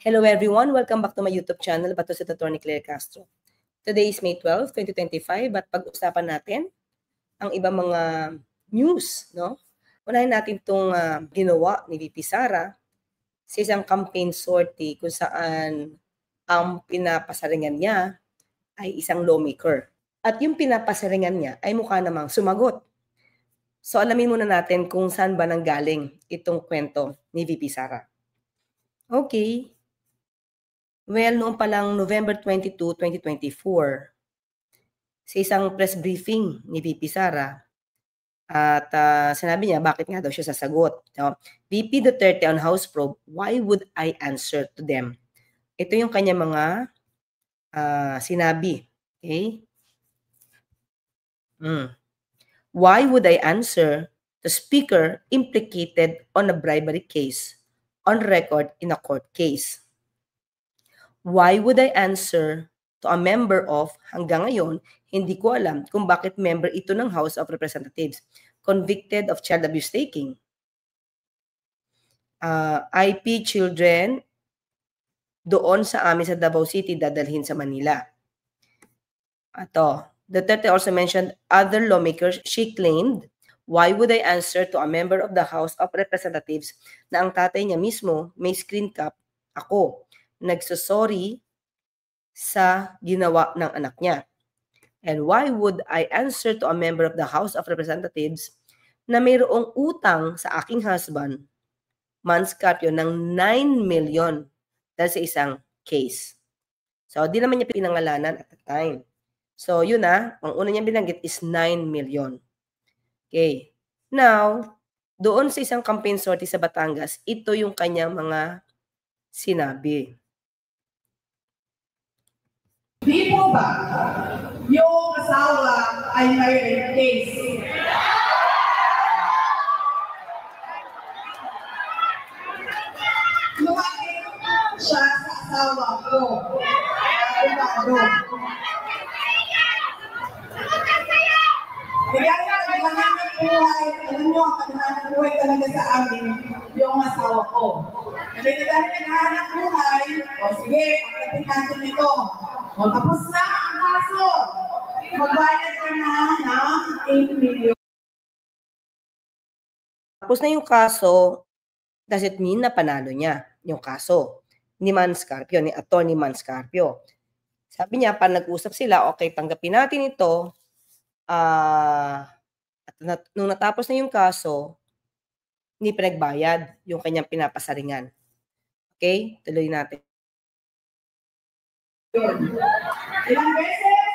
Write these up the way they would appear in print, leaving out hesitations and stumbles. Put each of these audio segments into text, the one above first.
Hello everyone, welcome back to my YouTube channel, Bato si Attorney Claire Castro. Today is May 12, 2025 at pag-usapan natin ang ibang mga news, no? Unahin natin itong ginawa ni VP Sara sa isang campaign sortie kung saan ang pinapasaringan niya ay isang lawmaker. At yung pinapasaringan niya ay mukha namang sumagot. So alamin muna natin kung saan ba nanggaling itong kwento ni VP Sara. Okay. Well, noong palang November 22, 2024, sa isang press briefing ni VP Sara, at sinabi niya bakit nga daw siya sasagot. No? VP Duterte on House Probe, why would I answer to them? Ito yung kanya mga sinabi. Okay? Why would I answer the speaker implicated on a bribery case on record in a court case? Why would I answer to a member of, hanggang ngayon, hindi ko alam kung bakit member ito ng House of Representatives, convicted of child abuse taking, IP children doon sa amin sa Davao City, dadalhin sa Manila. Duterte also mentioned other lawmakers. She claimed, why would I answer to a member of the House of Representatives na ang tatay niya mismo may screen cap, ako, nagsasorry sa ginawa ng anak niya. And why would I answer to a member of the House of Representatives na mayroong utang sa aking husband, Mans Carpio, ng 9 million dahil sa isang case. So, di naman niya pinangalanan at the time. So, yun ang una niyang binanggit is 9 million. Okay. Now, doon sa isang campaign sortie sa Batangas, ito yung kanyang mga sinabi. Di po ba yung asawa ay may rape case? Lumaki siya sa asawa ko. Kaya naghahanap buhay, alam nyo, naghahanap buhay talaga sa amin yung asawa ko. Kasi naghahanap buhay, o sige, pagkatid natin ito. O tapos na ang kaso. Magbayad ka na ng 8 million. Tapos na yung kaso, does it mean na panalo niya yung kaso ni Mans Carpio, ni Attorney Mans Carpio? Sabi niya, pa nag-usap sila, okay, tanggapin natin ito. At nung natapos na yung kaso, hindi pinagbayad yung kanyang pinapasaringan. Okay? Tuloy natin. Ilang beses,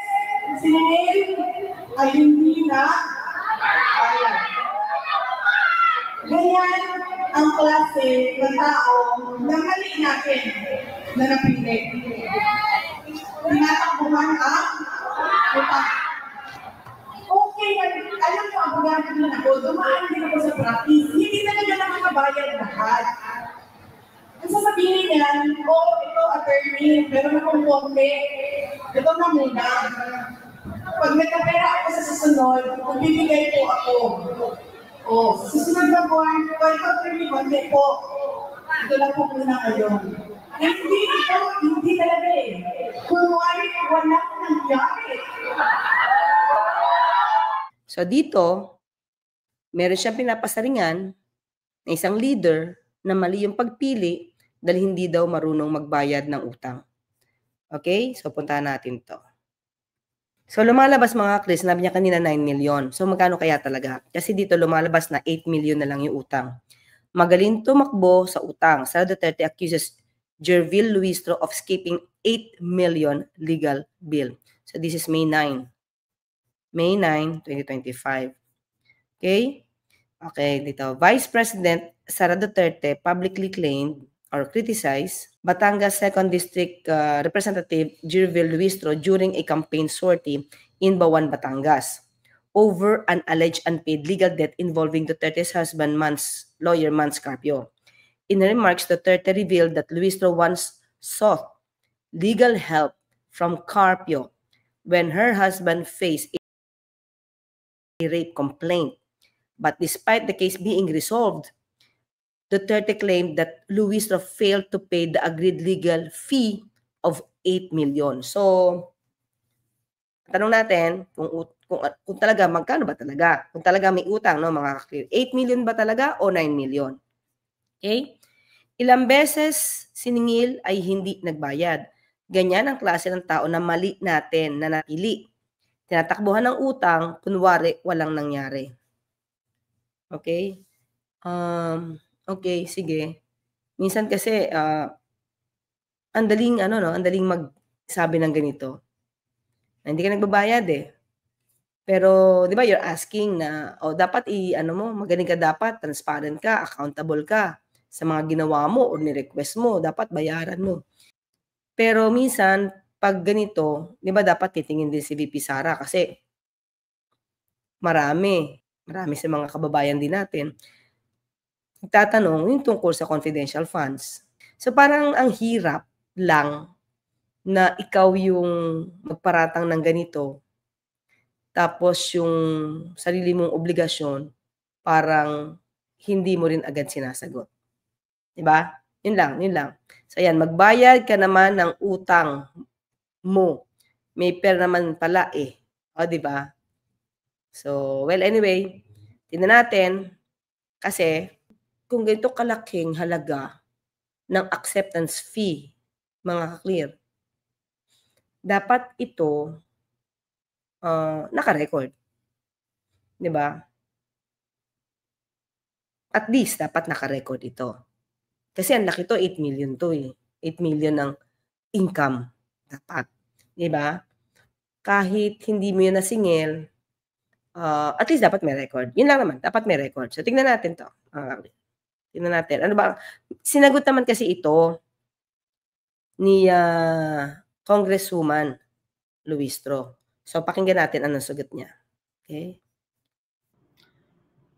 siningil ay hindi na bayad. Ganyan ang klase ng tao na mali natin na napili. Tinatakbuhan ang utang. Okay, alam mo, abogado din ako, dumaan din ako sa practice. Hindi talaga naman mabayad lahat. Ang sasabihin niyan, ito attorney, meron akong konti. Ito na muna. Pag nagkapera ako sa susunod, magbibigay po ako. Susunod na buwan, ito attorney, konti po. Ito lang po muna ngayon. Hindi talaga eh. Kunwari, wala ko nangyari. So dito, meron siyang pinapasaringan na isang leader na mali yung pagpili dahil hindi daw marunong magbayad ng utang. Okay? So puntahan natin to. So lumalabas mga Chris, sinabi niya kanina 9 million. So magkano kaya talaga? Kasi dito lumalabas na 8 million na lang yung utang. Magaling tumakbo sa utang. Sara Duterte accuses Jervil Luistro of skipping 8 million legal bill. So this is May 9. May 9, 2025. Okay? Okay, dito. Vice President Sara Duterte publicly claimed or criticized Batangas 2nd District Representative Jervil Luistro during a campaign sortie in Bawan, Batangas over an alleged unpaid legal debt involving Duterte's husband, lawyer Mans Carpio. In remarks, Duterte revealed that Luistro once sought legal help from Carpio when her husband faced a rape complaint. But despite the case being resolved, Duterte claimed that Luistro failed to pay the agreed legal fee of 8 million. So, tanong natin kung talaga magkano ba talaga? Kung talaga may utang, no, mga ka-clear. 8 million ba talaga o 9 million? Okay? Ilang beses siningil ay hindi nagbayad. Ganyan ang klase ng tao na mali natin na napili. Tinatakbuhan ng utang, kunwari walang nangyari. Okay? Okay, sige. Minsan kasi, ang daling magsabi ng ganito, na hindi ka nagbabayad eh. Pero, di ba, you're asking na, dapat magaling ka dapat, transparent ka, accountable ka sa mga ginawa mo o ni-request mo, dapat bayaran mo. Pero minsan, pag ganito, di ba dapat titingin din si VP Sara kasi marami sa mga kababayan din natin nagtatanong yung tungkol sa confidential funds. So parang ang hirap lang na ikaw yung magparatang ng ganito, tapos yung sarili mong obligasyon parang hindi mo rin agad sinasagot. 'Di ba? Yun lang. So ayan, magbayad ka naman ng utang mo. May pera naman pala eh. O, 'di ba? So, well, anyway, tingnan natin kasi kung ganito kalaking halaga ng acceptance fee, mga ka-clear, dapat ito naka-record. 'Di ba? At least dapat naka-record ito. Kasi ang laki 'to, 8 million 'to eh. 8 million ng income dapat, 'di ba? Kahit hindi mo 'yun nasingil, at least dapat may record. 'Yun lang naman, dapat may record. So tingnan natin 'to, tingnan natin. Ano ba sinagot naman kasi ito ni, Congresswoman Luistro. So pakinggan natin anong sagot niya. Okay?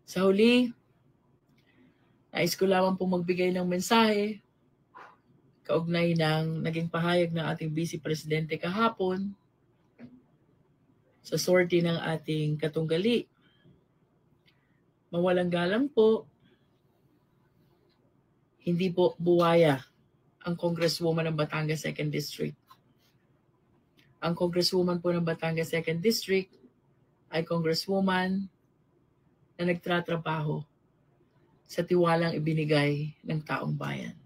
Sa huli, nais ko lamang pong magbigay ng mensahe kaugnay ng naging pahayag ng ating Vice Presidente kahapon sa sortie ng ating katunggali. Mawalang galang po, hindi po buwaya ang Congresswoman ng Batangas 2nd District. Ang Congresswoman po ng Batangas 2nd District ay Congresswoman na nagtratrabaho sa tiwalang ibinigay ng taong bayan.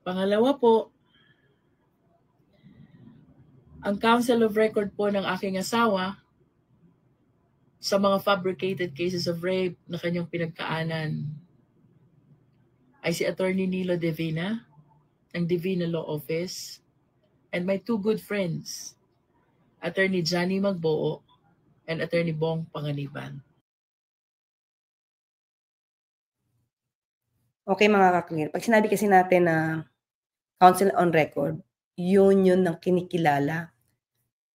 Pangalawa po, ang Council of Record po ng aking asawa sa mga fabricated cases of rape na kanyang pinagkaanan ay si Attorney Nilo Divina ng Divina Law Office and my two good friends, Attorney Johnny Magboo and Attorney Bong Panganiban. Okay, mga ka-clear. Pag sinabi kasi natin na Council on Record, yun ng kinikilala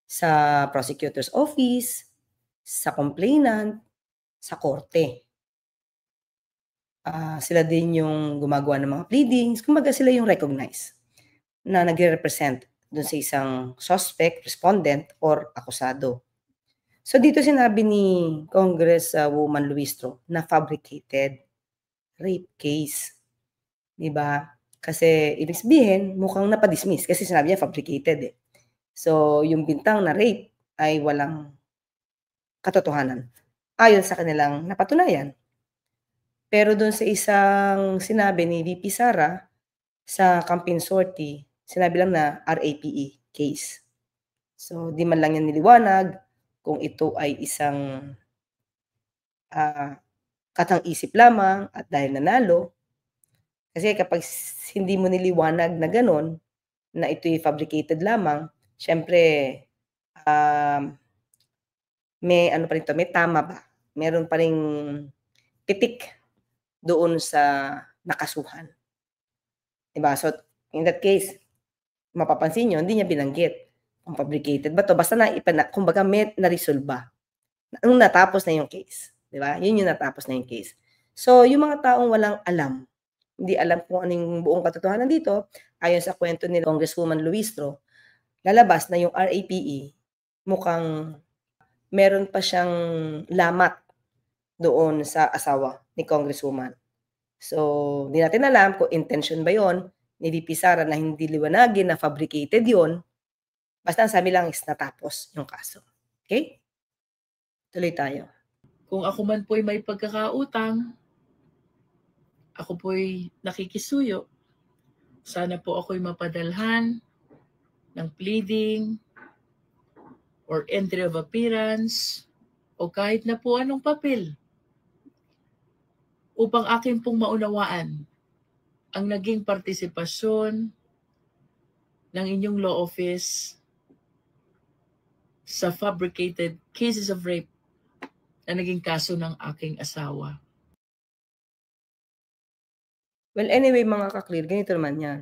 sa prosecutor's office, sa complainant, sa korte. Sila din yung gumagawa ng mga pleadings. Kumbaga sila yung recognized na nagre-represent dun sa isang suspect, respondent, or akusado. So dito sinabi ni Congresswoman Luistro na fabricated rape case. 'Di ba? Kasi ibig sabihin mukhang napadismiss kasi sinabi niya fabricated eh. So yung bintang na rape ay walang katotohanan ayon sa kanilang napatunayan. Pero doon sa isang sinabi ni VP Sara sa campaign sortie, sinabi lang na RAPE case. So di man lang yan niliwanag kung ito ay isang katang-isip lamang at dahil nanalo. Kasi kapag hindi mo niliwanag na gano'n, na ito'y fabricated lamang, siyempre, may ano pa rin 'to, may tama ba? Meron pa ring pitik doon sa nakasuhan. 'Di ba? So, in that case, mapapansin niyo hindi niya binanggit kung fabricated ba 'to, basta kumbaga may naresolba nung natapos na yung case, 'di ba? Yun yung natapos na yung case. So, yung mga taong walang alam, hindi alam kung ano yung buong katotohanan dito, ayon sa kwento ni Congresswoman Luistro, lalabas na yung RAPE mukhang meron pa siyang lamat doon sa asawa ni Congresswoman. So, hindi natin alam kung intention ba yon ni VP Sara na hindi liwanagin na fabricated yon. Basta ang sabi lang is natapos yung kaso. Okay? Tuloy tayo. Kung ako man po'y may pagkakautang, ako po'y nakikisuyo. Sana po ako'y mapadalhan ng pleading or entry of appearance o kahit na po anong papel upang akin pong maunawaan ang naging partisipasyon ng inyong law office sa fabricated cases of rape na naging kaso ng aking asawa. Well, anyway, mga ka-clear, ganito naman yan.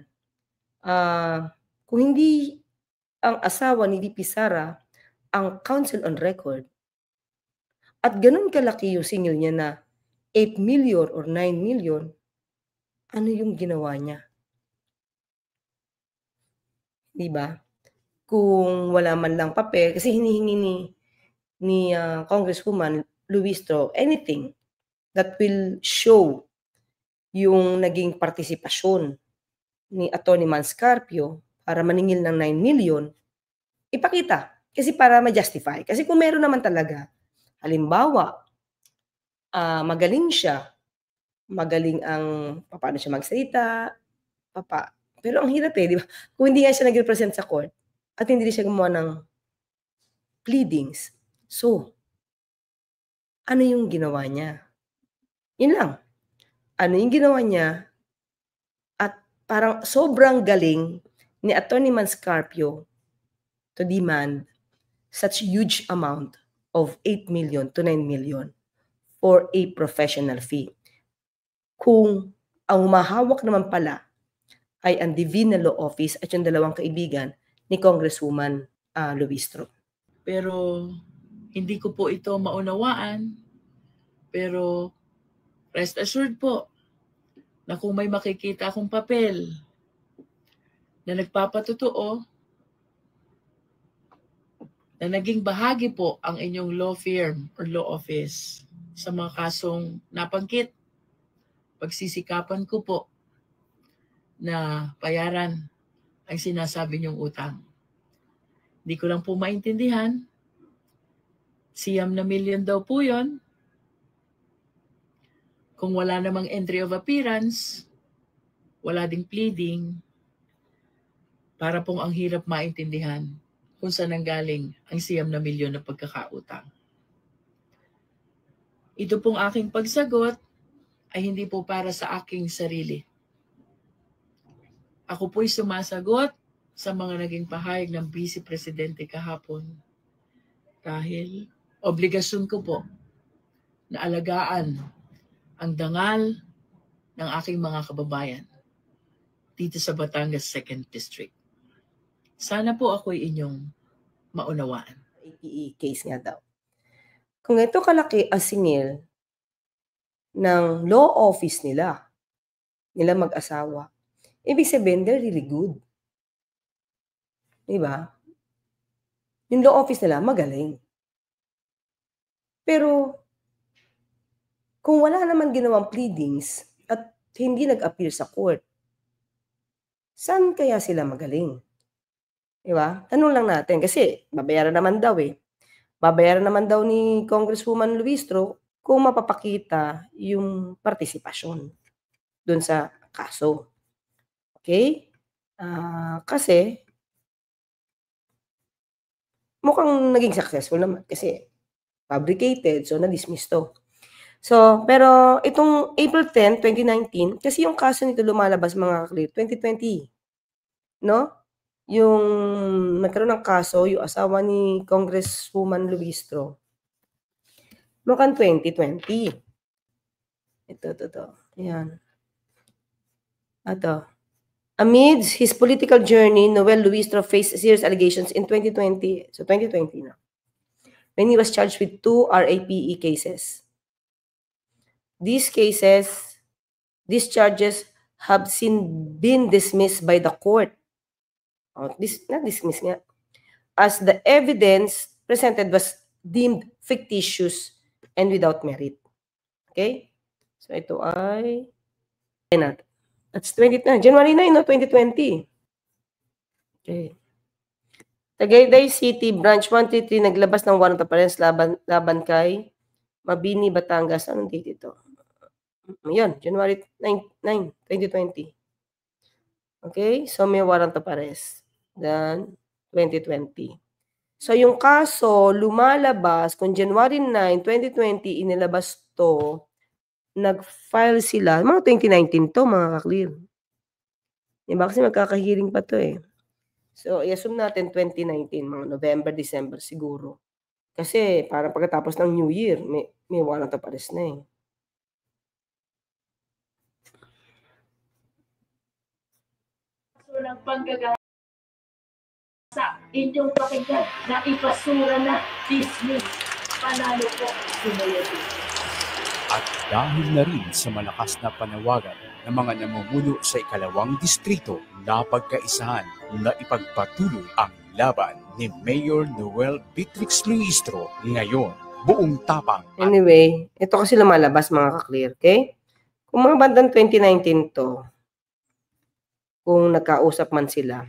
Kung hindi ang asawa ni VP Sara ang counsel on record, at ganun kalaki yung singil niya na 8 million or 9 million, ano yung ginawa niya? Diba? Kung wala man lang papel, kasi hinihingi ni Congresswoman Luistro anything that will show yung naging partisipasyon ni Atty. Manscarpio para maningil ng 9 million, ipakita. Kasi para ma-justify. Kasi kung meron naman talaga, halimbawa, magaling siya, magaling ang paano siya magsalita, pero ang hirap di ba? Kung hindi nga siya nag-represent sa court at hindi siya gumawa ng pleadings, so, ano yung ginawa niya? Yun lang. Ano yung ginawa niya? At parang sobrang galing ni Atty. Manscarpio to demand such huge amount of 8 million to 9 million for a professional fee. Kung ang humahawak naman pala ay ang Divina Law Office at yung dalawang kaibigan ni Congresswoman Luistro. Pero hindi ko po ito maunawaan, pero rest assured po na kung may makikita akong papel na nagpapatotoo na naging bahagi po ang inyong law firm or law office sa mga kasong nabanggit, pagsisikapan ko po na bayaran ang sinasabi niyong utang. Hindi ko lang po maintindihan, siyam na milyon daw po yun. Kung wala namang entry of appearance, wala ding pleading, para pong ang hirap maintindihan kung saan nanggaling ang siyam na milyon na pagkakautang. Ito pong aking pagsagot ay hindi po para sa aking sarili. Ako po'y sumasagot sa mga naging pahayag ng Vice Presidente kahapon dahil obligasyon ko po na alagaan ang dangal ng aking mga kababayan dito sa Batangas 2nd District. Sana po ako'y inyong maunawaan. APE case nga daw. Kung ito kalaki ang singil ng law office nila mag-asawa, ibig sabihin, they're really good. Diba? Yung law office nila, magaling. Pero, kung wala naman ginawang pleadings at hindi nag-appear sa court, saan kaya sila magaling? Diba? Tanong lang natin. Kasi, babayaran naman daw Babayaran naman daw ni Congresswoman Luistro kung mapapakita yung partisipasyon dun sa kaso. Okay? Kasi, mukhang naging successful naman kasi fabricated, so na-dismiss to. So, pero itong April 10, 2019, kasi yung kaso nito lumalabas mga clear, 2020. No? Yung nagkaroon ng kaso, yung asawa ni Congresswoman Luistro, mukhang 2020. Ito. Ayan. Ito. Amidst his political journey, Noel Luistro faced serious allegations in 2020. So, 2020 na. When he was charged with 2 RAPE cases. These charges have been dismissed by the court. Not dismissed nga. As the evidence presented was deemed fictitious and without merit. Okay? So, ito ay That's January 9, no? 2020. Okay. Tagaytay City, Branch 133, naglabas ng warrant of arrest laban kay Mabini, Batangas. Anong date ito? Yun, January 9, 2020. Okay, so may warrant of arrest. Then, 2020. So, yung kaso, lumalabas, kung January 9, 2020, inilabas to, nag-file sila, mga 2019 to, mga ka-clear. Diba? Kasi magkakahiring pa to eh. So, i-assume natin 2019, mga November, December siguro. Kasi, parang pagkatapos ng New Year, may warrant of arrest na eh. So, ng panggagaya sa inyong pakinggan na ipasura na dismiss. Panalo po sumayon. At dahil na rin sa malakas na panawagan ng mga namumuno sa ikalawang distrito na pagkaisahan na ipagpatuloy ang laban ni Mayor Noel Beatrix Luistro ngayon, buong tapang. Anyway, ito kasi lumalabas mga ka-clear, okay? Kung mga bandang 2019 to, kung nagkausap man sila,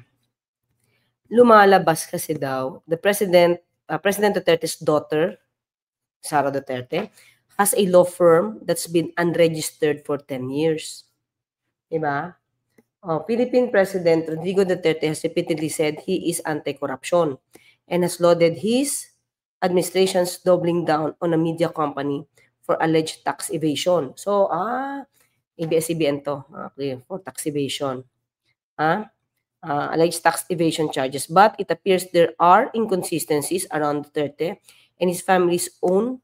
lumalabas kasi daw, the President Duterte's daughter, Sara Duterte, has a law firm that's been unregistered for 10 years. Diba? Philippine President Rodrigo Duterte has repeatedly said he is anti-corruption and has lauded his administration's doubling down on a media company for alleged tax evasion. So, ABS-CBN to, for tax evasion. Alleged tax evasion charges. But it appears there are inconsistencies around Duterte and his family's own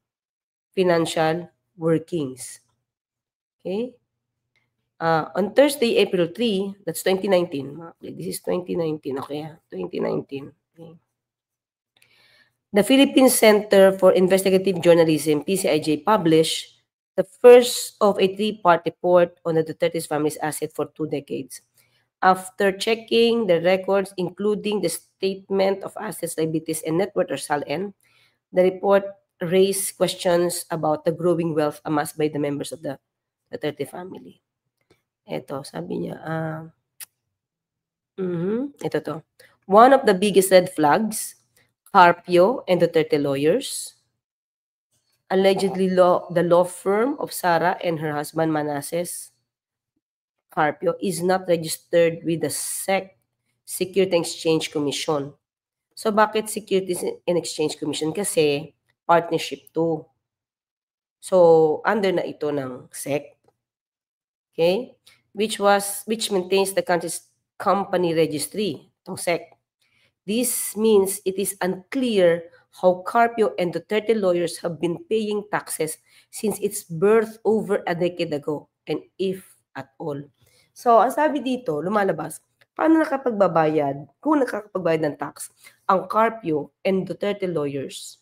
financial workings. Okay? On Thursday, April 3, that's 2019. This is 2019. Okay, 2019. Okay. The Philippine Center for Investigative Journalism, PCIJ, published the first of a three-part report on the Duterte's family's asset for 2 decades. After checking the records, including the Statement of Assets, Liabilities, and Net Worth, or SALN, the report raised questions about the growing wealth amassed by the members of the Duterte family. Ito, sabi niya, ito to. One of the biggest red flags, Carpio and Duterte lawyers, allegedly the law firm of Sara and her husband Manasseh Carpio is not registered with the SEC, Security and Exchange Commission. So, bakit Securities and Exchange Commission? Kasi partnership to. So, under na ito ng SEC. Okay? Which maintains the country's company registry, itong SEC. This means it is unclear how Carpio and Duterte lawyers have been paying taxes since its birth over a decade ago, and if at all. So, ang sabi dito, lumalabas, paano kung nakakapagbayad ng tax, ang Carpio and Duterte lawyers,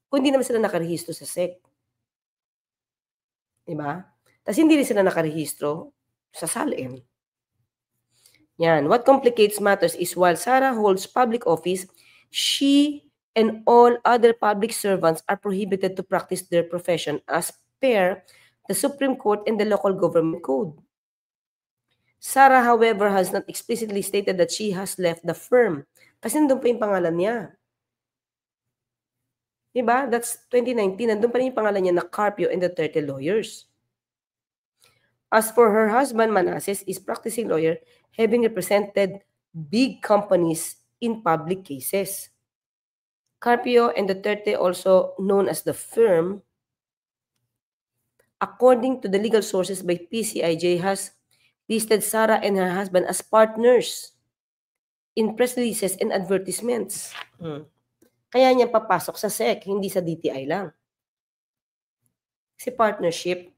kung hindi naman sila nakarehistro sa SEC. Diba? Tapos hindi rin sila nakarehistro sa SALN. Yan. What complicates matters is while Sara holds public office, she and all other public servants are prohibited to practice their profession as per the Supreme Court and the local government code. Sara, however, has not explicitly stated that she has left the firm. Kasi nandun pa yung pangalan niya. Diba? That's 2019. Nandun pa rin yung pangalan niya na Carpio and Duterte lawyers. As for her husband, Manasseh is practicing lawyer, having represented big companies in public cases. Carpio and Duterte, also known as the firm, according to the legal sources by PCIJ, has listed Sara and her husband as partners in press releases and advertisements. Kaya niya papasok sa SEC, hindi sa DTI lang. Kasi partnership.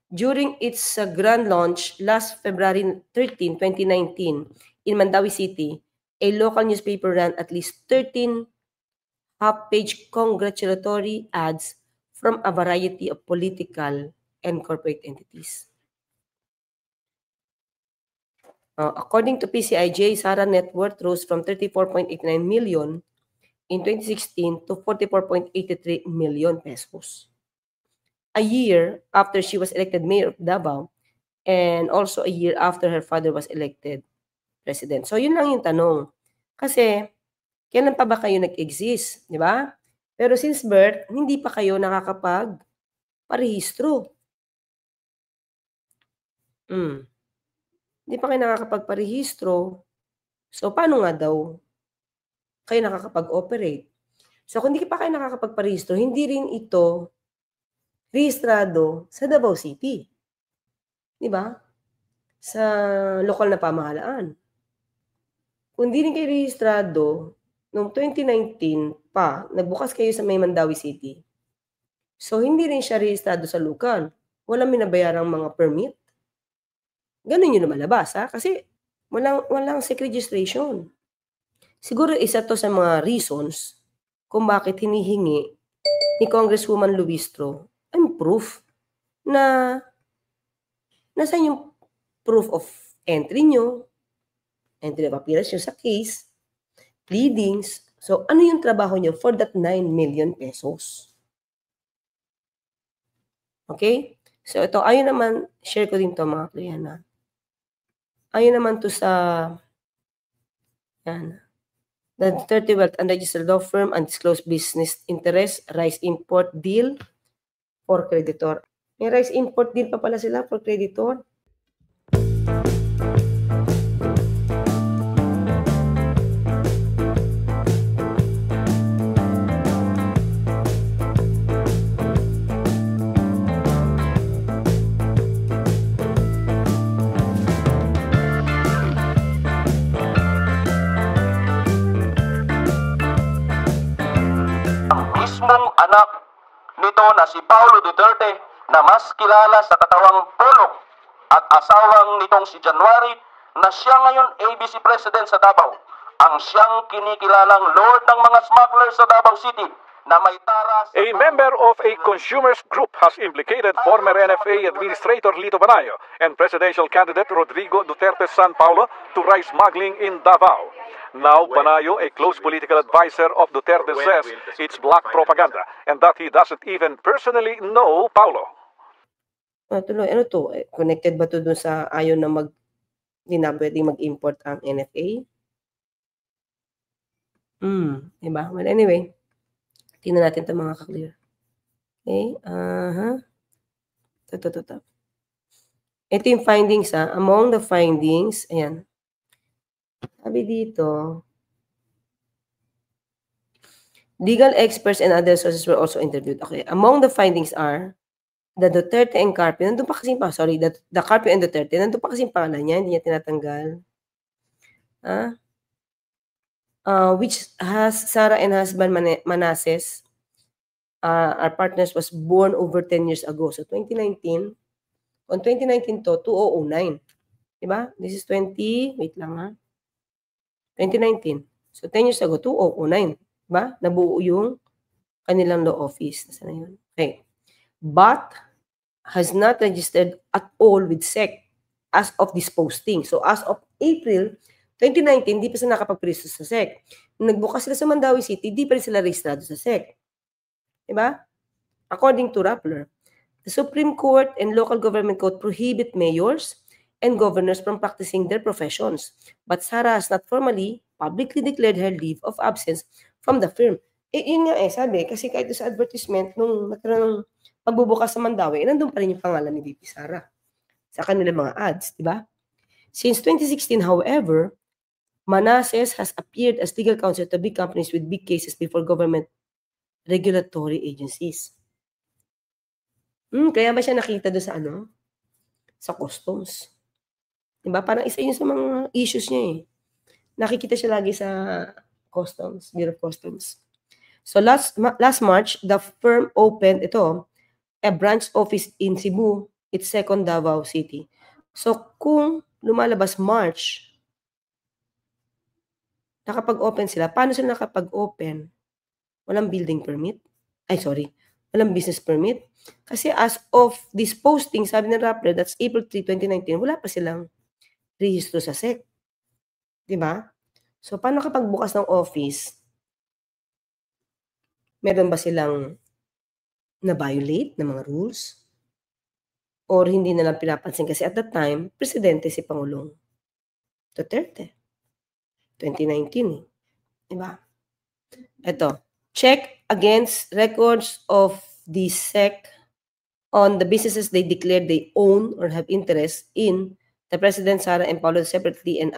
During its grand launch last February 13, 2019, in Mandawi City, a local newspaper ran at least 13 half-page congratulatory ads from a variety of political and corporate entities. According to PCIJ, Sara net worth rose from 34.89 million in 2016 to 44.83 million pesos. A year after she was elected mayor of Davao and also a year after her father was elected president. So, yun lang yung tanong. Kasi, kailan pa ba kayo nag-exist? Di ba? Pero since birth, hindi pa kayo nakakapag-parehistro. Hindi pa kayo nakakapag-parehistro. So, paano nga daw kayo nakakapag-operate? So, kung hindi pa kayo nakakapag-parehistro, hindi rin ito rehistrado sa Davao City. Di ba? Sa lokal na pamahalaan. Kung hindi rin kayo rehistrado, noong 2019 pa, nagbukas kayo sa May Mandawi City. So, hindi rin siya rehistrado sa lokal. Walang binabayarang mga permit. Ganun yun lumalabas, ha? Kasi walang SEC registration. Siguro isa to sa mga reasons kung bakit hinihingi ni Congresswoman Luistro ang proof na nasaan yung proof of entry nyo, entry of appearance nyo sa case, pleadings. So, ano yung trabaho nyo for that 9 million pesos? Okay? So, ito, ayun naman, share ko din to mga kliyana. Ayun naman to sa yan, the 30 Wealth Unregistered Law Firm Undisclosed Business Interest Rice Import Deal for Creditor. May rice import deal pa pala sila for creditor. Mismong anak nito na si Paulo Duterte na mas kilala sa katawang Polo at asawang nitong si January na siya ngayon ABC President sa Davao, ang siyang kinikilalang Lord ng mga smugglers sa Davao City na may taras. A member of a consumers group has implicated former NFA Administrator Lito Banayo and presidential candidate Rodrigo Duterte's son Paulo to rice smuggling in Davao. Now, Banayo, a close political advisor of Duterte, says it's black propaganda and that he doesn't even personally know Paulo. Tuloy, ano to? Connected ba to dun sa ayaw na hindi na pwedeng mag-import ang NFA? Diba? Well, anyway, tingnan natin ito mga ka-clear. Okay, Ito yung findings, ha. Among the findings, ayan. Sabi dito, legal experts and other sources were also interviewed. Okay, among the findings are the Duterte and Carpio. Nandun pa kasi the Carpio and Duterte. Nandun pa kasi pangalan niya, hindi niya tinatanggal. Which has Sara and husband Manases, our partners, was born over 10 years ago. So, 2019, on 2019 to, 2009. Diba? This is 2019. So, 10 years ago, 2009. Diba? Nabuo yung kanilang law office. Nasaan na yun? Okay. But has not registered at all with SEC as of this posting. So, as of April 2019, di pa sila nakapag-register sa SEC. Nung nagbukas sila sa Mandawi City, di pa rin sila registrado sa SEC. Diba? According to Rappler, the Supreme Court and local government code prohibit mayors and governors from practicing their professions. But Sara has not formally, publicly declared her leave of absence from the firm. Yun nga sabi, kasi kahit sa advertisement, nung nagkaroon ng pagbubukas sa Mandawi, nandun pa rin yung pangalan ni VP Sara sa kanilang mga ads, di ba? Since 2016, however, Manases has appeared as legal counsel to big companies with big cases before government regulatory agencies. Kaya ba siya nakita doon sa sa customs? Diba? Parang isa yun sa mga issues niya eh. Nakikita siya lagi sa customs, Bureau of Customs. So last March, the firm opened a branch office in Cebu, its second Davao City. So kung lumalabas March, nakapag-open sila. Paano sila nakapag-open? Walang building permit? Walang business permit? Kasi as of this posting, sabi ng Rappler, that's April 3, 2019, wala pa silang rehistro sa SEC. Diba? So, paano kapag bukas ng office, meron ba silang na-violate ng mga rules? or hindi na lang pinapansin kasi at that time, presidente si Pangulong Duterte. 2019 diba? Ito, check against records of the SEC on the businesses they declared they own or have interest in. The President, Sara and Paulo separately and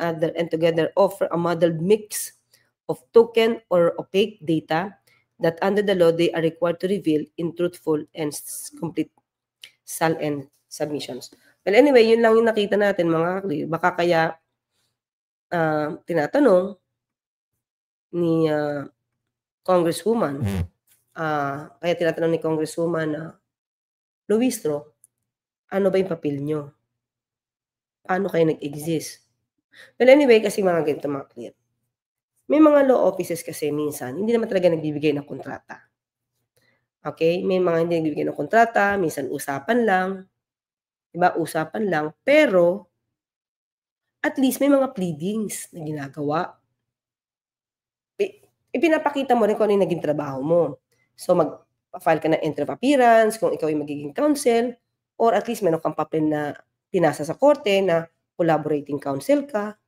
together offer a muddled mix of token or opaque data that under the law they are required to reveal in truthful and complete SAL-N submissions. Well, anyway, yun lang yung nakita natin mga kakli. Baka kaya tinatanong ni Congresswoman, kaya tinatanong ni Congresswoman Luistro, ano ba yung papel nyo? Paano kayo nag-exist? Well, anyway, kasi mga ganito mga clear. May mga law offices kasi minsan, hindi naman talaga nagbibigay ng kontrata. Okay? May mga hindi nagbibigay ng kontrata, minsan usapan lang. Diba? Usapan lang. Pero, at least may mga pleadings na ginagawa. Ipinapakita mo rin kung ano yung naging trabaho mo. So, mag-file ka ng entry of appearance, kung ikaw yung magiging counsel, or at least meron kang papel na pinasa sa korte na collaborating counsel ka.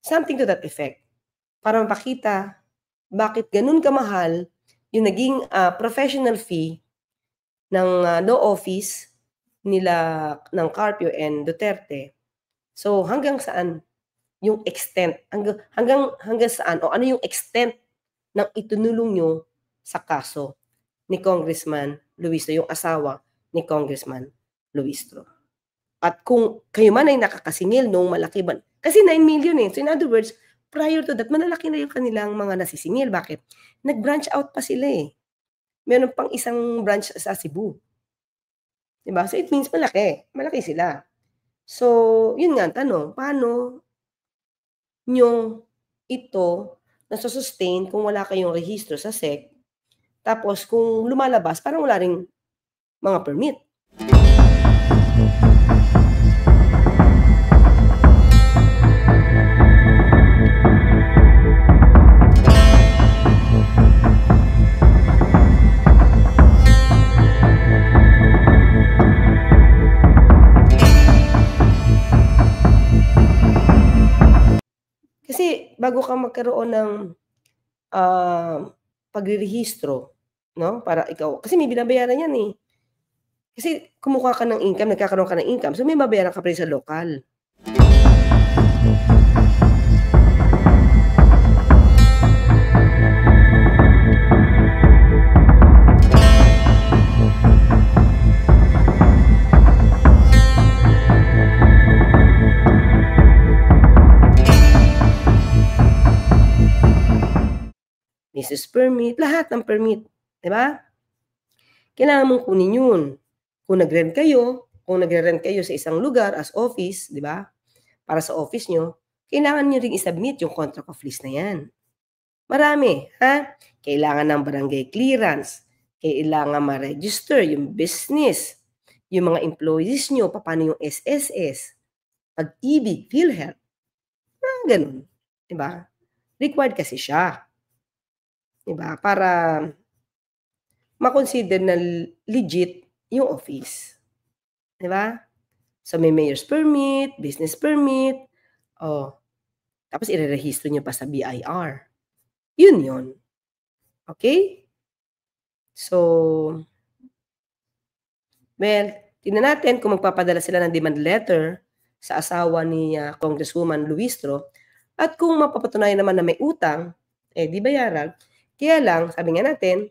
Something to that effect. Para mapakita bakit ganun kamahal yung naging professional fee ng law office nila ng Carpio and Duterte. So, hanggang saan yung extent? Hanggang saan? O ano yung extent ng itunulong nyo sa kaso ni Congressman Luistro, yung asawa ni Congressman Luistro. At kung kayo man ay nakakasingil nung malaki ba, kasi 9 million eh. So in other words, prior to that, malalaki na yung kanilang mga nasisingil. Bakit? Nag-branch out pa sila eh. Meron pang isang branch sa Cebu. Diba? So it means malaki. Malaki sila. So, yun nga, tanong, paano nyo ito nasusustain kung wala kayong rehistro sa SEC? Tapos kung lumalabas, parang wala ring mga permit. Kasi bago ka magkaroon ng pagrerehistro, no? Para ikaw, kasi may binabayaran yan eh. Kasi kumuha ka ng income, nagkakaroon ka ng income, so may babayaran ka pa rin sa local. Business permit, lahat ng permit. Diba? Kailangan mong kunin yun. Kung nag-rent kayo sa isang lugar as office, diba? Para sa office nyo, kailangan nyo ring isubmit yung contract of lease na yan. Marami, ha? Kailangan ng barangay clearance. Kailangan ma-register yung business. Yung mga employees nyo, paano yung SSS. Pag-ibig, PhilHealth. Ganun. Diba? Required kasi siya. Diba? Para ma-consider na legit yung office. Diba? So, may mayor's permit, business permit, tapos i-rehistro nyo pa sa BIR. Yun. Okay? So, well, tingnan natin kung magpapadala sila ng demand letter sa asawa ni Congresswoman Luistro at kung mapapatunayan naman na may utang, di bayaran. Kaya lang, sabi nga natin,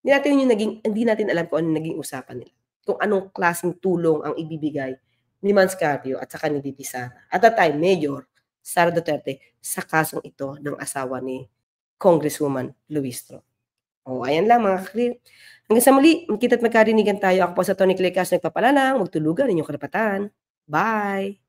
hindi natin alam kung ano naging usapan nila. Kung anong klaseng tulong ang ibibigay ni Mans Carpio at saka ni VP Sara. At that time, Mayor Sara Duterte sa kasong ito ng asawa ni Congresswoman Luistro. Ayan lang mga kakli. Hanggang sa muli, magkita at magkarinigan tayo. Ako po sa Tony Clay Castro, nagpapalalang, magtulugan inyong karapatan. Bye!